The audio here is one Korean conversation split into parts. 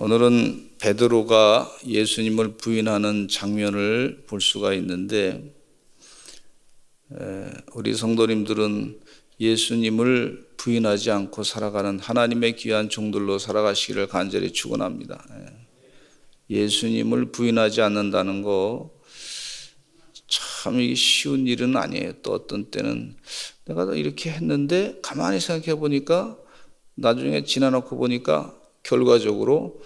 오늘은 베드로가 예수님을 부인하는 장면을 볼 수가 있는데, 우리 성도님들은 예수님을 부인하지 않고 살아가는 하나님의 귀한 종들로 살아가시기를 간절히 축원합니다. 예수님을 부인하지 않는다는 거 참 쉬운 일은 아니에요. 또 어떤 때는 내가 이렇게 했는데 가만히 생각해 보니까 나중에 지나놓고 보니까 결과적으로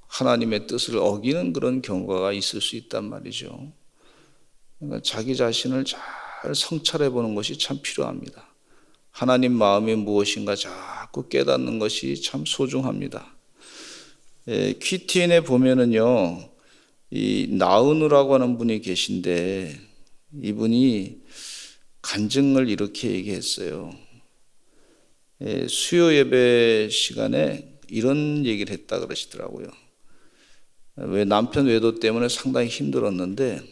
하나님의 뜻을 어기는 그런 경우가 있을 수 있단 말이죠. 그러니까 자기 자신을 잘 성찰해 보는 것이 참 필요합니다. 하나님 마음이 무엇인가 자꾸 깨닫는 것이 참 소중합니다. 퀴티엔에 보면은요, 이 나은우라고 하는 분이 계신데 이분이 간증을 이렇게 얘기했어요. 수요 예배 시간에 이런 얘기를 했다 그러시더라고요. 왜 남편 외도 때문에 상당히 힘들었는데,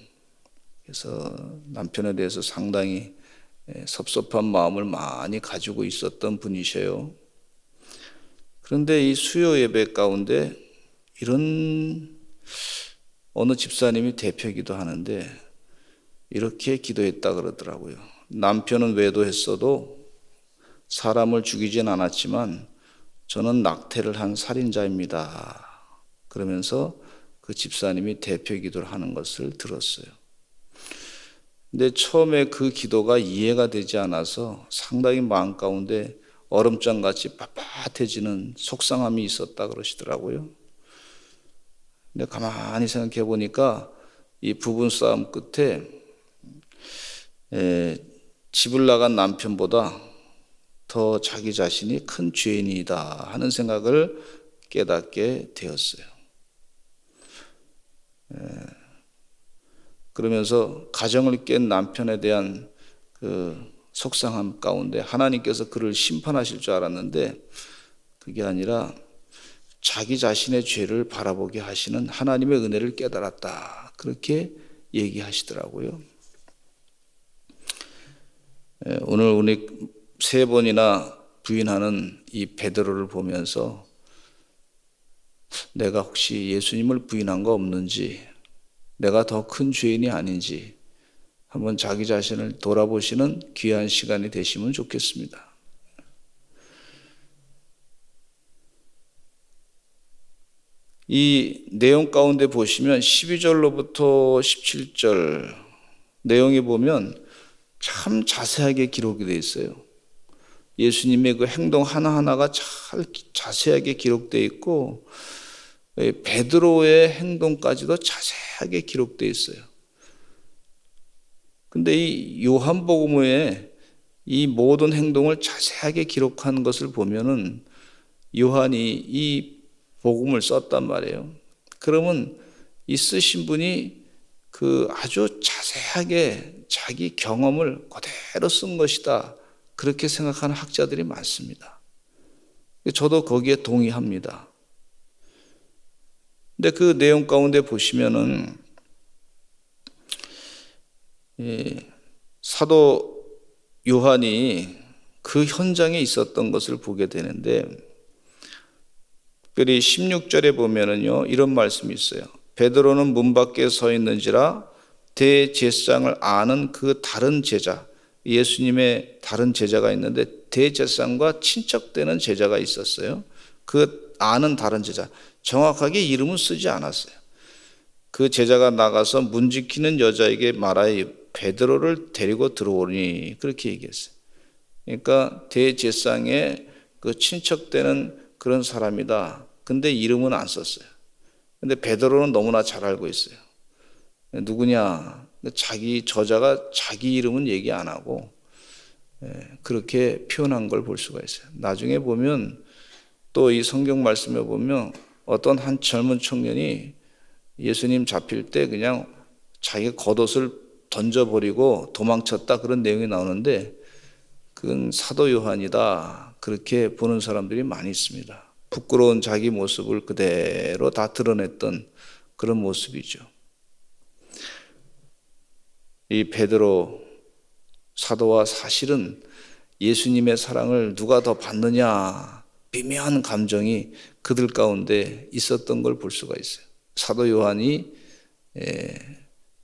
그래서 남편에 대해서 상당히 섭섭한 마음을 많이 가지고 있었던 분이셔요. 그런데 이 수요 예배 가운데 이런 어느 집사님이 대표이기도 하는데 이렇게 기도했다 그러더라고요. 남편은 외도했어도 사람을 죽이진 않았지만 저는 낙태를 한 살인자입니다. 그러면서 그 집사님이 대표 기도를 하는 것을 들었어요. 근데 처음에 그 기도가 이해가 되지 않아서 상당히 마음 가운데 얼음장같이 빳빳해지는 속상함이 있었다 그러시더라고요. 근데 가만히 생각해 보니까 이 부부 싸움 끝에 집을 나간 남편보다 더 자기 자신이 큰 죄인이다 하는 생각을 깨닫게 되었어요. 그러면서 가정을 깬 남편에 대한 그 속상함 가운데 하나님께서 그를 심판하실 줄 알았는데 그게 아니라 자기 자신의 죄를 바라보게 하시는 하나님의 은혜를 깨달았다. 그렇게 얘기하시더라고요. 오늘 우리 세 번이나 부인하는 이 베드로를 보면서 내가 혹시 예수님을 부인한 거 없는지, 내가 더 큰 죄인이 아닌지 한번 자기 자신을 돌아보시는 귀한 시간이 되시면 좋겠습니다. 이 내용 가운데 보시면 12절로부터 17절 내용에 보면 참 자세하게 기록이 되어 있어요. 예수님의 그 행동 하나하나가 잘 자세하게 기록되어 있고 베드로의 행동까지도 자세하게 기록되어 있어요. 근데 이 요한복음에 이 모든 행동을 자세하게 기록한 것을 보면은 요한이 이 복음을 썼단 말이에요. 그러면 이 쓰신 분이 그 아주 자세하게 자기 경험을 그대로 쓴 것이다. 그렇게 생각하는 학자들이 많습니다. 저도 거기에 동의합니다. 근데 그 내용 가운데 보시면은 사도 요한이 그 현장에 있었던 것을 보게 되는데, 특별히 16절에 보면은요 이런 말씀이 있어요. 베드로는 문 밖에 서 있는지라 대제사장을 아는 그 다른 제자, 예수님의 다른 제자가 있는데 대제사장과 친척되는 제자가 있었어요. 그 아는 다른 제자, 정확하게 이름은 쓰지 않았어요. 그 제자가 나가서 문 지키는 여자에게 말하여 베드로를 데리고 들어오니, 그렇게 얘기했어요. 그러니까 대제사장의 그 친척되는 그런 사람이다. 근데 이름은 안 썼어요. 근데 베드로는 너무나 잘 알고 있어요. 누구냐? 자기 저자가 자기 이름은 얘기 안 하고 그렇게 표현한 걸 볼 수가 있어요. 나중에 보면 또 이 성경 말씀에 보면 어떤 한 젊은 청년이 예수님 잡힐 때 그냥 자기 겉옷을 던져버리고 도망쳤다, 그런 내용이 나오는데 그건 사도 요한이다, 그렇게 보는 사람들이 많이 있습니다. 부끄러운 자기 모습을 그대로 다 드러냈던 그런 모습이죠. 이 베드로 사도와 사실은 예수님의 사랑을 누가 더 받느냐, 미묘한 감정이 그들 가운데 있었던 걸 볼 수가 있어요. 사도 요한이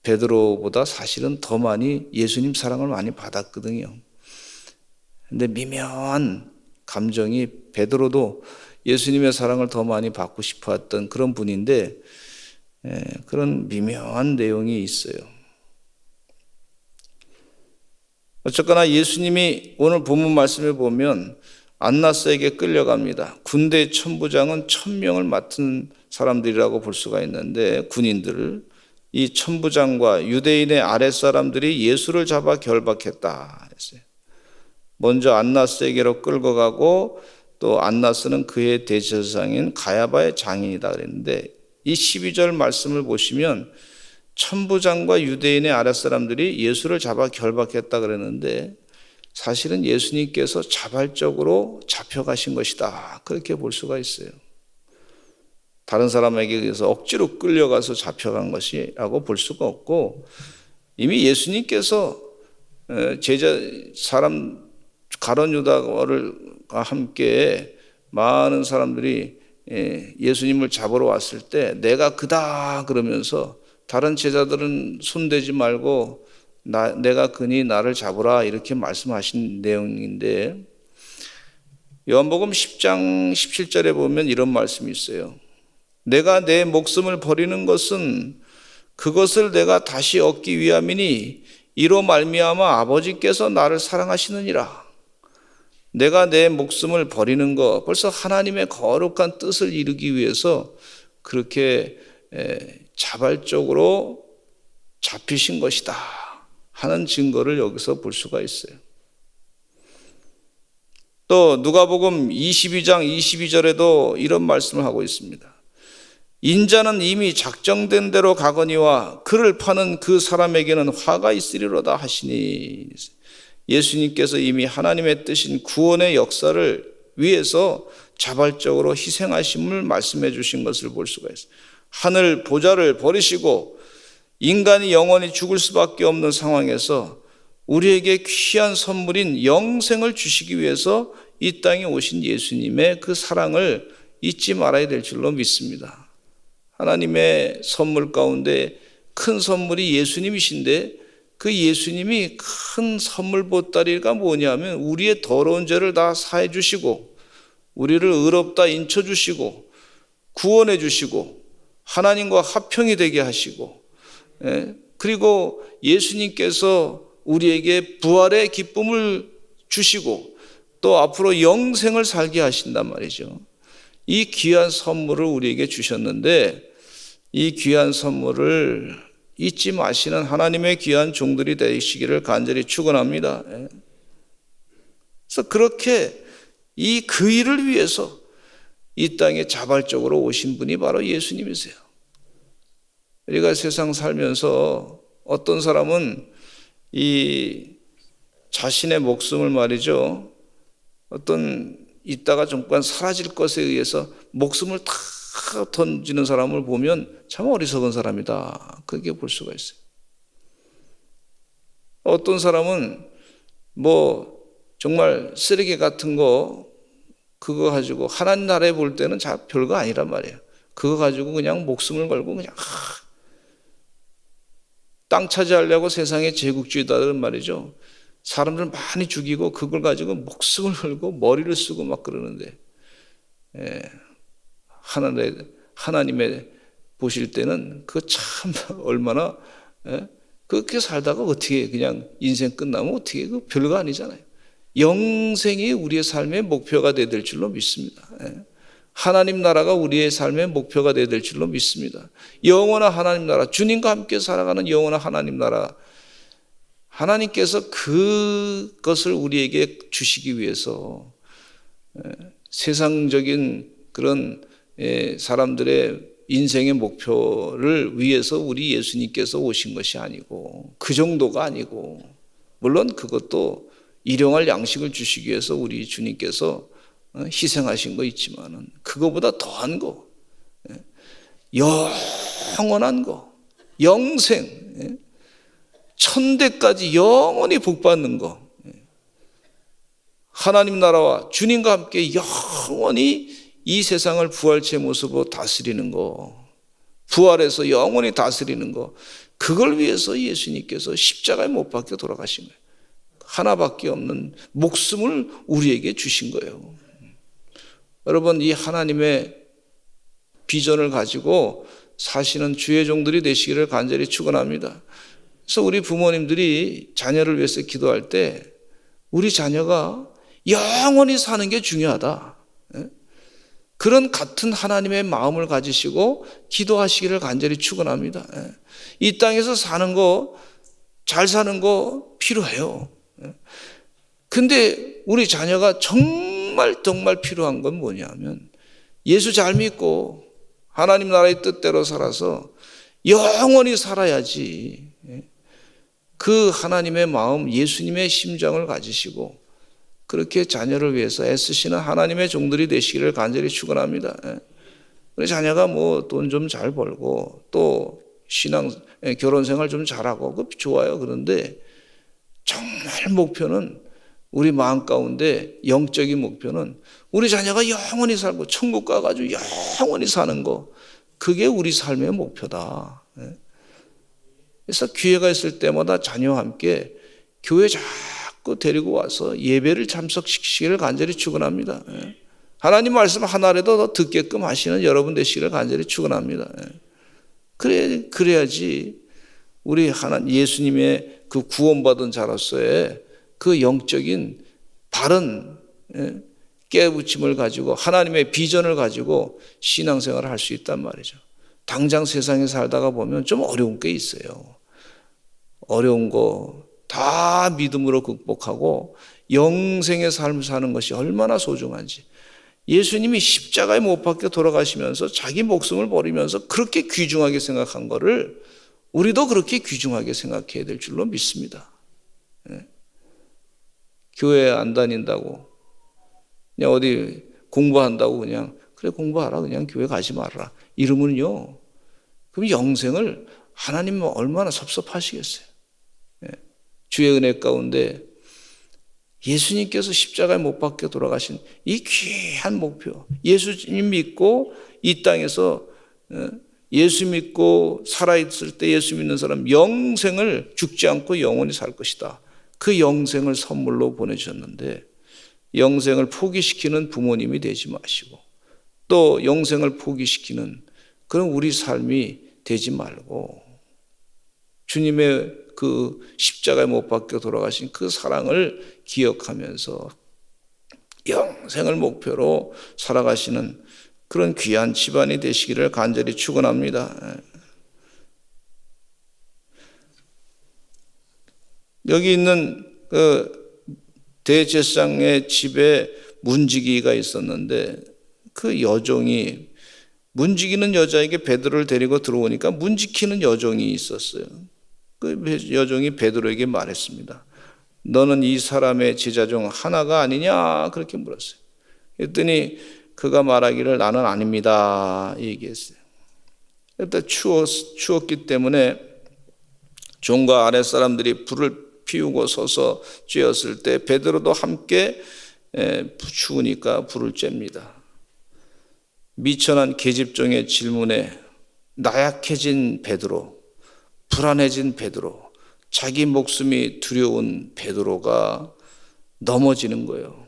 베드로보다 사실은 더 많이 예수님 사랑을 많이 받았거든요. 근데 미묘한 감정이, 베드로도 예수님의 사랑을 더 많이 받고 싶어 했던 그런 분인데 그런 미묘한 내용이 있어요. 어쨌거나 예수님이 오늘 본문 말씀에 보면 안나스에게 끌려갑니다. 군대 천부장은 1000명을 맡은 사람들이라고 볼 수가 있는데, 군인들을, 이 천부장과 유대인의 아랫사람들이 예수를 잡아 결박했다 했어요. 먼저 안나스에게로 끌고 가고, 또 안나스는 그의 대제사장인 가야바의 장인이다 그랬는데, 이 12절 말씀을 보시면 천부장과 유대인의 아랫사람들이 예수를 잡아 결박했다 그랬는데, 사실은 예수님께서 자발적으로 잡혀가신 것이다, 그렇게 볼 수가 있어요. 다른 사람에게 의해서 억지로 끌려가서 잡혀간 것이라고 볼 수가 없고, 이미 예수님께서 제자 사람 가룟 유다와 함께 많은 사람들이 예수님을 잡으러 왔을 때 내가 그다 그러면서, 다른 제자들은 손대지 말고 내가 그니 나를 잡으라, 이렇게 말씀하신 내용인데, 요한복음 10장 17절에 보면 이런 말씀이 있어요. 내가 내 목숨을 버리는 것은 그것을 내가 다시 얻기 위함이니 이로 말미암아 아버지께서 나를 사랑하시느니라. 내가 내 목숨을 버리는 것, 벌써 하나님의 거룩한 뜻을 이루기 위해서 그렇게 자발적으로 잡히신 것이다 하는 증거를 여기서 볼 수가 있어요. 또 누가복음 22장 22절에도 이런 말씀을 하고 있습니다. 인자는 이미 작정된 대로 가거니와 그를 파는 그 사람에게는 화가 있으리로다 하시니, 예수님께서 이미 하나님의 뜻인 구원의 역사를 위해서 자발적으로 희생하심을 말씀해 주신 것을 볼 수가 있어요. 하늘 보좌를 버리시고 인간이 영원히 죽을 수밖에 없는 상황에서 우리에게 귀한 선물인 영생을 주시기 위해서 이 땅에 오신 예수님의 그 사랑을 잊지 말아야 될 줄로 믿습니다. 하나님의 선물 가운데 큰 선물이 예수님이신데, 그 예수님이 큰 선물 보따리가 뭐냐면 우리의 더러운 죄를 다 사해 주시고, 우리를 의롭다 인쳐 주시고, 구원해 주시고, 하나님과 화평이 되게 하시고, 그리고 예수님께서 우리에게 부활의 기쁨을 주시고 또 앞으로 영생을 살게 하신단 말이죠. 이 귀한 선물을 우리에게 주셨는데, 이 귀한 선물을 잊지 마시는 하나님의 귀한 종들이 되시기를 간절히 축원합니다. 그래서 그렇게 그 일을 위해서 이 땅에 자발적으로 오신 분이 바로 예수님이세요. 우리가 세상 살면서 어떤 사람은 이 자신의 목숨을 말이죠, 어떤 있다가 잠깐 사라질 것에 의해서 목숨을 다 던지는 사람을 보면 참 어리석은 사람이다, 그렇게 볼 수가 있어요. 어떤 사람은 정말 쓰레기 같은 거 그거 가지고 하나님 나라에 볼 때는 별거 아니란 말이에요. 그거 가지고 그냥 목숨을 걸고 그냥 땅 차지하려고 세상의 제국주의자들은 말이죠, 사람들 많이 죽이고 그걸 가지고 목숨을 걸고 머리를 쓰고 막 그러는데, 하나님의 보실 때는 그 참 얼마나 그렇게 살다가 어떻게 그냥 인생 끝나면 어떻게, 그 별거 아니잖아요. 영생이 우리의 삶의 목표가 되어야 될 줄로 믿습니다. 하나님 나라가 우리의 삶의 목표가 되어야 될 줄로 믿습니다. 영원한 하나님 나라, 주님과 함께 살아가는 영원한 하나님 나라, 하나님께서 그것을 우리에게 주시기 위해서 세상적인 그런 사람들의 인생의 목표를 위해서 우리 예수님께서 오신 것이 아니고, 그 정도가 아니고, 물론 그것도 일용할 양식을 주시기 위해서 우리 주님께서 희생하신 거 있지만은, 그거보다 더한 거, 영원한 거, 영생, 천대까지 영원히 복받는 거, 하나님 나라와 주님과 함께 영원히 이 세상을 부활체의 모습으로 다스리는 거, 부활해서 영원히 다스리는 거, 그걸 위해서 예수님께서 십자가에 못 박혀 돌아가신 거예요. 하나밖에 없는 목숨을 우리에게 주신 거예요. 여러분, 이 하나님의 비전을 가지고 사시는 주의 종들이 되시기를 간절히 축원합니다. 그래서 우리 부모님들이 자녀를 위해서 기도할 때 우리 자녀가 영원히 사는 게 중요하다, 그런 같은 하나님의 마음을 가지시고 기도하시기를 간절히 축원합니다. 이 땅에서 사는 거, 잘 사는 거 필요해요. 근데 우리 자녀가 정말 필요한 건 뭐냐면 예수 잘 믿고 하나님 나라의 뜻대로 살아서 영원히 살아야지, 그 하나님의 마음, 예수님의 심정을 가지시고 그렇게 자녀를 위해서 애쓰시는 하나님의 종들이 되시기를 간절히 축원합니다. 우리 자녀가 뭐 돈 좀 잘 벌고 또 결혼 생활 좀 잘하고 그 좋아요. 그런데 정말 목표는, 우리 마음 가운데 영적인 목표는 우리 자녀가 영원히 살고 천국 가가지고 영원히 사는 거, 그게 우리 삶의 목표다. 그래서 기회가 있을 때마다 자녀와 함께 교회 자꾸 데리고 와서 예배를 참석시키기를 간절히 축원합니다. 하나님 말씀 하나라도 더 듣게끔 하시는 여러분 되시기를 간절히 축원합니다. 그래야지 우리 예수님의 그 구원받은 자로서의 그 영적인 바른 깨우침을 가지고 하나님의 비전을 가지고 신앙생활을 할 수 있단 말이죠. 당장 세상에 살다가 보면 좀 어려운 게 있어요. 어려운 거 다 믿음으로 극복하고 영생의 삶을 사는 것이 얼마나 소중한지, 예수님이 십자가에 못 박혀 돌아가시면서 자기 목숨을 버리면서 그렇게 귀중하게 생각한 거를 우리도 그렇게 귀중하게 생각해야 될 줄로 믿습니다. 교회 안 다닌다고, 그냥 어디 공부한다고 그냥 그래 공부하라, 그냥 교회 가지 말아라 이러면요, 그럼 영생을 하나님 얼마나 섭섭하시겠어요. 주의 은혜 가운데 예수님께서 십자가에 못 박혀 돌아가신 이 귀한 목표, 예수님 믿고 이 땅에서 예수 믿고 살아있을 때 예수 믿는 사람 영생을 죽지 않고 영원히 살 것이다, 그 영생을 선물로 보내주셨는데 영생을 포기시키는 부모님이 되지 마시고 또 영생을 포기시키는 그런 우리 삶이 되지 말고 주님의 그 십자가에 못 박혀 돌아가신 그 사랑을 기억하면서 영생을 목표로 살아가시는 그런 귀한 집안이 되시기를 간절히 축원합니다. 여기 있는 그 대제사장의 집에 문지기가 있었는데 그 여종이, 문지기는 여자에게 베드로를 데리고 들어오니까 문지키는 여종이 있었어요. 그 여종이 베드로에게 말했습니다. 너는 이 사람의 제자 중 하나가 아니냐? 그렇게 물었어요. 그랬더니 그가 말하기를 나는 아닙니다 얘기했어요. 일단 추웠기 때문에 종과 아랫사람들이 불을 피우고 서서 쬐었을 때 베드로도 함께 추우니까 불을 쬐입니다. 미천한 계집종의 질문에 나약해진 베드로, 불안해진 베드로, 자기 목숨이 두려운 베드로가 넘어지는 거예요.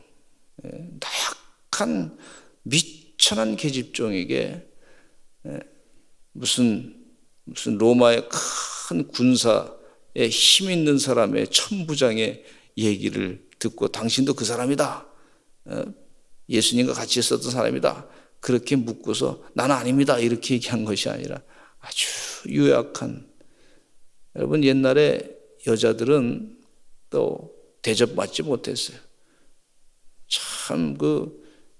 나약한 미천한 계집종에게 무슨 로마의 큰 군사에 힘 있는 사람의 천부장의 얘기를 듣고 당신도 그 사람이다, 예수님과 같이 있었던 사람이다, 그렇게 묻고서 나는 아닙니다 이렇게 얘기한 것이 아니라 아주 유약한, 여러분 옛날에 여자들은 또 대접받지 못했어요. 참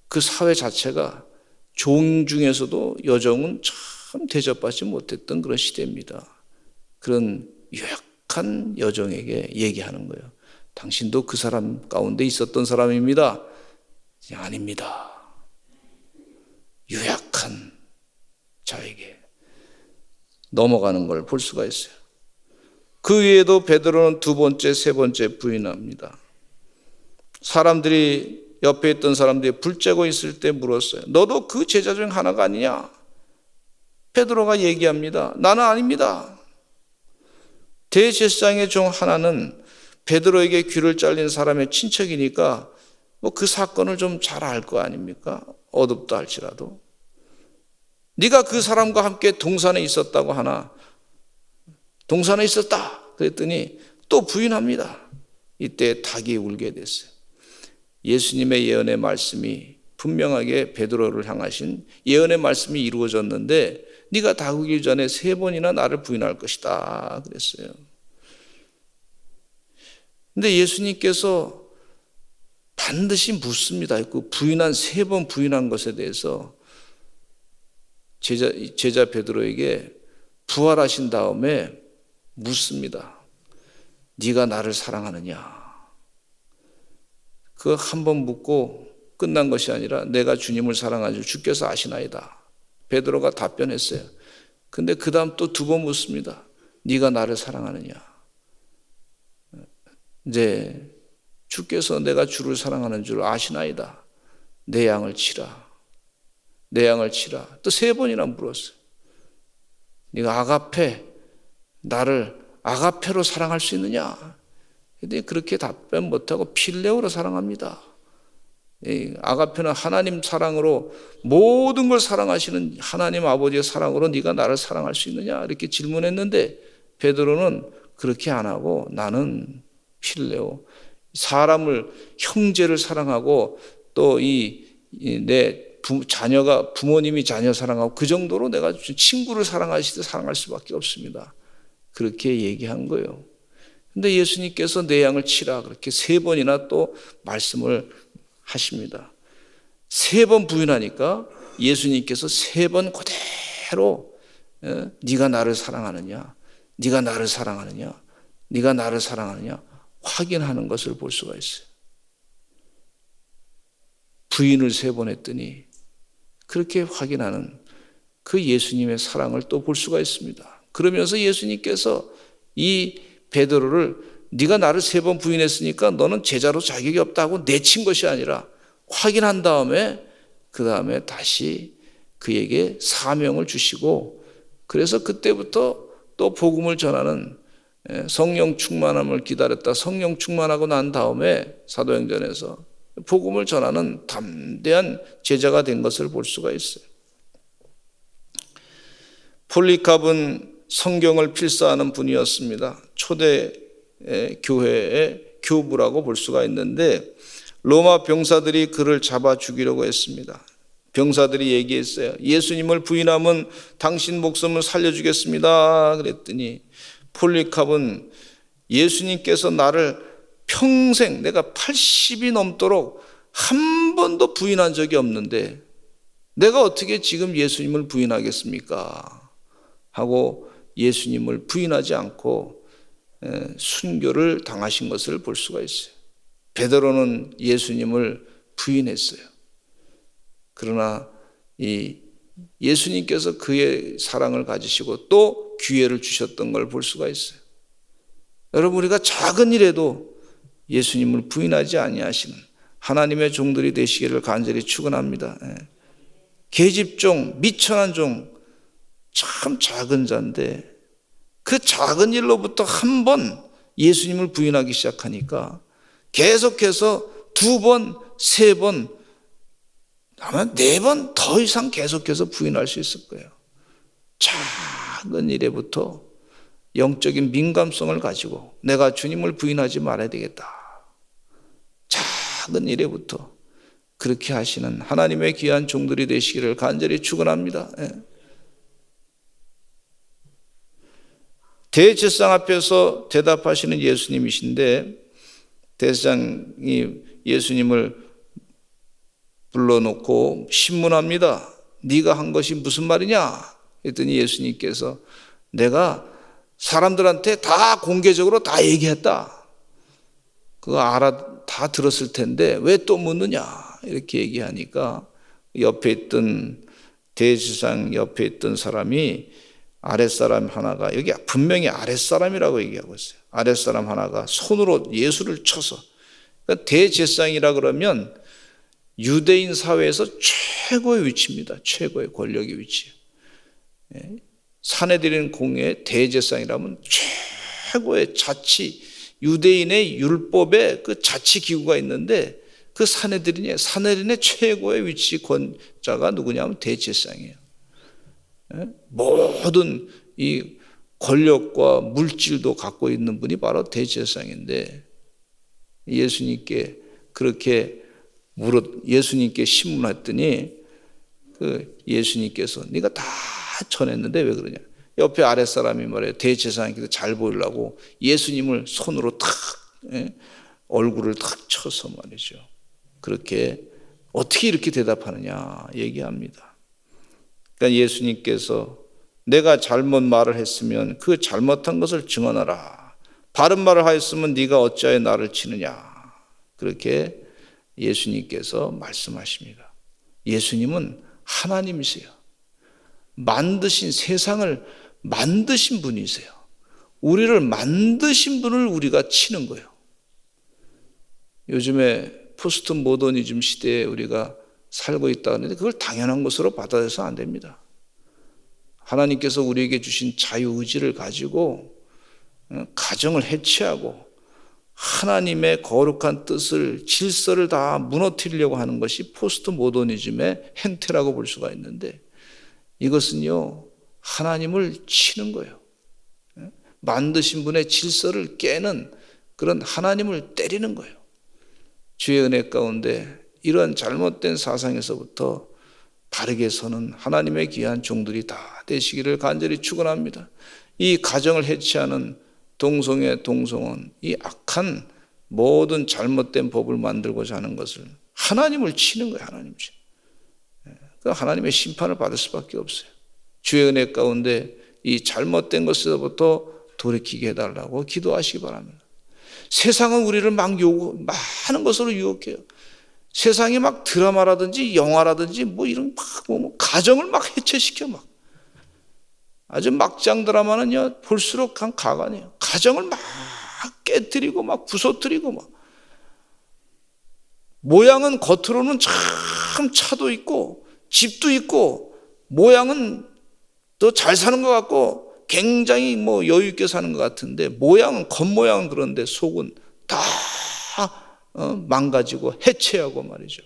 그 사회 자체가 종 중에서도 여종은 참 대접받지 못했던 그런 시대입니다. 그런 유약한 여종에게 얘기하는 거예요. 당신도 그 사람 가운데 있었던 사람입니다. 아닙니다. 유약한 자에게 넘어가는 걸 볼 수가 있어요. 그 위에도 베드로는 두 번째, 세 번째 부인합니다. 사람들이 옆에 있던 사람들이 불 쬐고 있을 때 물었어요. 너도 그 제자 중 하나가 아니냐? 베드로가 얘기합니다. 나는 아닙니다. 대제사장의 종 하나는 베드로에게 귀를 잘린 사람의 친척이니까 뭐 그 사건을 좀 잘 알 거 아닙니까? 어둡다 할지라도. 네가 그 사람과 함께 동산에 있었다고 하나? 동산에 있었다. 그랬더니 또 부인합니다. 이때 닭이 울게 됐어요. 예수님의 예언의 말씀이 분명하게 베드로를 향하신 예언의 말씀이 이루어졌는데 네가 닭 울기 전에 3번이나 나를 부인할 것이다 그랬어요. 근데 예수님께서 반드시 묻습니다. 그 부인한 3번 부인한 것에 대해서 제자 베드로에게 부활하신 다음에 묻습니다. 네가 나를 사랑하느냐? 그 한 번 묻고 끝난 것이 아니라 내가 주님을 사랑하는 줄 주께서 아시나이다. 베드로가 답변했어요. 근데 그 다음 또 2번 묻습니다. 네가 나를 사랑하느냐? 네, 주께서 내가 주를 사랑하는 줄 아시나이다. 내 양을 치라. 내 양을 치라. 또 3번이나 물었어요. 네가 아가페, 나를 아가페로 사랑할 수 있느냐? 근데 그렇게 답변 못하고 필레오로 사랑합니다. 아가페는 하나님 사랑으로 모든 걸 사랑하시는 하나님 아버지의 사랑으로 네가 나를 사랑할 수 있느냐? 이렇게 질문했는데 베드로는 그렇게 안 하고 나는 필레오, 사람을 형제를 사랑하고 또 내 자녀가 부모님이 자녀 사랑하고 그 정도로 내가 친구를 사랑하시듯 사랑할 수밖에 없습니다. 그렇게 얘기한 거예요. 근데 예수님께서 내 양을 치라 그렇게 3번이나 또 말씀을 하십니다. 3번 부인하니까 예수님께서 3번 그대로 네가 나를 사랑하느냐? 네가 나를 사랑하느냐? 네가 나를 사랑하느냐? 확인하는 것을 볼 수가 있어요. 부인을 3번 했더니 그렇게 확인하는 그 예수님의 사랑을 또 볼 수가 있습니다. 그러면서 예수님께서 이 베드로를 네가 나를 3번 부인했으니까 너는 제자로 자격이 없다고 내친 것이 아니라 확인한 다음에 그 다음에 다시 그에게 사명을 주시고 그래서 그때부터 또 복음을 전하는 성령 충만함을 기다렸다 성령 충만하고 난 다음에 사도행전에서 복음을 전하는 담대한 제자가 된 것을 볼 수가 있어요. 폴리캅은 성경을 필사하는 분이었습니다. 초대 교회의 교부라고 볼 수가 있는데 로마 병사들이 그를 잡아 죽이려고 했습니다. 병사들이 얘기했어요. 예수님을 부인하면 당신 목숨을 살려주겠습니다. 그랬더니 폴리캅은 예수님께서 나를 평생 내가 80이 넘도록 한 번도 부인한 적이 없는데 내가 어떻게 지금 예수님을 부인하겠습니까? 하고 예수님을 부인하지 않고 순교를 당하신 것을 볼 수가 있어요. 베드로는 예수님을 부인했어요. 그러나 이 예수님께서 그의 사랑을 가지시고 또 기회를 주셨던 걸 볼 수가 있어요. 여러분 우리가 작은 일에도 예수님을 부인하지 아니하시는 하나님의 종들이 되시기를 간절히 축원합니다. 계집종, 미천한 종, 참 작은 자인데 그 작은 일로부터 한 번 예수님을 부인하기 시작하니까 계속해서 2번, 3번, 아마 4번 더 이상 계속해서 부인할 수 있을 거예요. 작은 일에부터 영적인 민감성을 가지고 내가 주님을 부인하지 말아야 되겠다. 작은 일에부터 그렇게 하시는 하나님의 귀한 종들이 되시기를 간절히 축원합니다. 대제사장 앞에서 대답하시는 예수님이신데 대제사장이 예수님을 불러놓고 신문합니다. 네가 한 것이 무슨 말이냐? 했더니 예수님께서 내가 사람들한테 다 공개적으로 다 얘기했다. 그거 다 들었을 텐데 왜 또 묻느냐? 이렇게 얘기하니까 옆에 있던 대제사장 옆에 있던 사람이 아랫사람 하나가 여기 분명히 아랫사람이라고 얘기하고 있어요. 아랫사람 하나가 손으로 예수를 쳐서 그러니까 대제사장이라 그러면 유대인 사회에서 최고의 위치입니다. 최고의 권력의 위치. 사내들인 공의 대제사장이라면 최고의 자치, 유대인의 율법의 그 자치 기구가 있는데 그 사내들인의 최고의 위치 권자가 누구냐면 대제사장이에요. 모든 이 권력과 물질도 갖고 있는 분이 바로 대제사장인데 예수님께 그렇게 예수님께 신문했더니 그 예수님께서 네가 다 전했는데 왜 그러냐. 옆에 아랫사람이 말해요. 대제사장께서 잘 보이려고 예수님을 손으로 탁 얼굴을 탁 쳐서 말이죠. 그렇게 어떻게 이렇게 대답하느냐 얘기합니다. 그러니까 예수님께서 내가 잘못 말을 했으면 그 잘못한 것을 증언하라. 바른 말을 하였으면 네가 어찌하여 나를 치느냐. 그렇게 예수님께서 말씀하십니다. 예수님은 하나님이세요. 만드신 세상을 만드신 분이세요. 우리를 만드신 분을 우리가 치는 거예요. 요즘에 포스트 모더니즘 시대에 우리가 살고 있다 하는데 그걸 당연한 것으로 받아들여서 안 됩니다. 하나님께서 우리에게 주신 자유의지를 가지고 가정을 해체하고 하나님의 거룩한 뜻을, 질서를 다 무너뜨리려고 하는 것이 포스트 모더니즘의 행태라고 볼 수가 있는데 이것은요, 하나님을 치는 거예요. 만드신 분의 질서를 깨는 그런 하나님을 때리는 거예요. 주의 은혜 가운데 이런 잘못된 사상에서부터 바르게 서는 하나님의 귀한 종들이 다 되시기를 간절히 축원합니다. 이 가정을 해체하는 동성애, 동성혼, 이 악한 모든 잘못된 법을 만들고자 하는 것을 하나님을 치는 거예요. 하나님 치는. 하나님의 심판을 받을 수밖에 없어요. 주의 은혜 가운데 이 잘못된 것에서부터 돌이키게 해달라고 기도하시기 바랍니다. 세상은 우리를 많은 것으로 유혹해요. 세상이 막 드라마라든지 영화라든지 뭐 이런 가정을 막 해체시켜 막. 아주 막장 드라마는요, 볼수록 가관이에요. 가정을 막 깨뜨리고 막 부서뜨리고 막. 모양은 겉으로는 참 차도 있고 집도 있고 모양은 더 잘 사는 것 같고 굉장히 여유 있게 사는 것 같은데 겉모양은 그런데 속은 다 망가지고 해체하고 말이죠.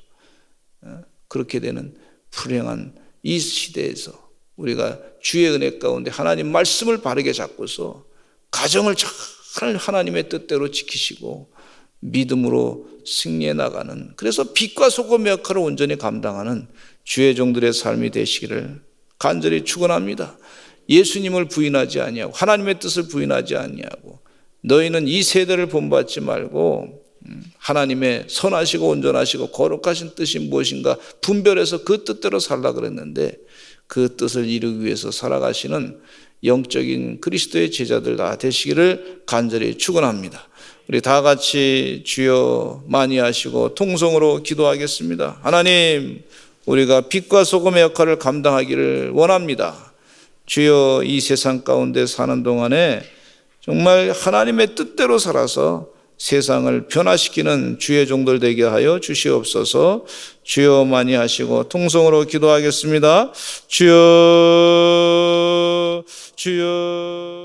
그렇게 되는 불행한 이 시대에서 우리가 주의 은혜 가운데 하나님 말씀을 바르게 잡고서 가정을 잘 하나님의 뜻대로 지키시고 믿음으로 승리해 나가는, 그래서 빛과 소금의 역할을 온전히 감당하는 주의 종들의 삶이 되시기를 간절히 축원합니다. 예수님을 부인하지 아니하고 하나님의 뜻을 부인하지 아니하고 너희는 이 세대를 본받지 말고 하나님의 선하시고 온전하시고 거룩하신 뜻이 무엇인가 분별해서 그 뜻대로 살라 그랬는데 그 뜻을 이루기 위해서 살아가시는 영적인 그리스도의 제자들 다 되시기를 간절히 축원합니다. 우리 다 같이 주여 많이 하시고 통성으로 기도하겠습니다. 하나님, 우리가 빛과 소금의 역할을 감당하기를 원합니다. 주여, 이 세상 가운데 사는 동안에 정말 하나님의 뜻대로 살아서 세상을 변화시키는 주의 종들 되게 하여 주시옵소서. 주여 많이 하시고 통성으로 기도하겠습니다. 주여, 주여.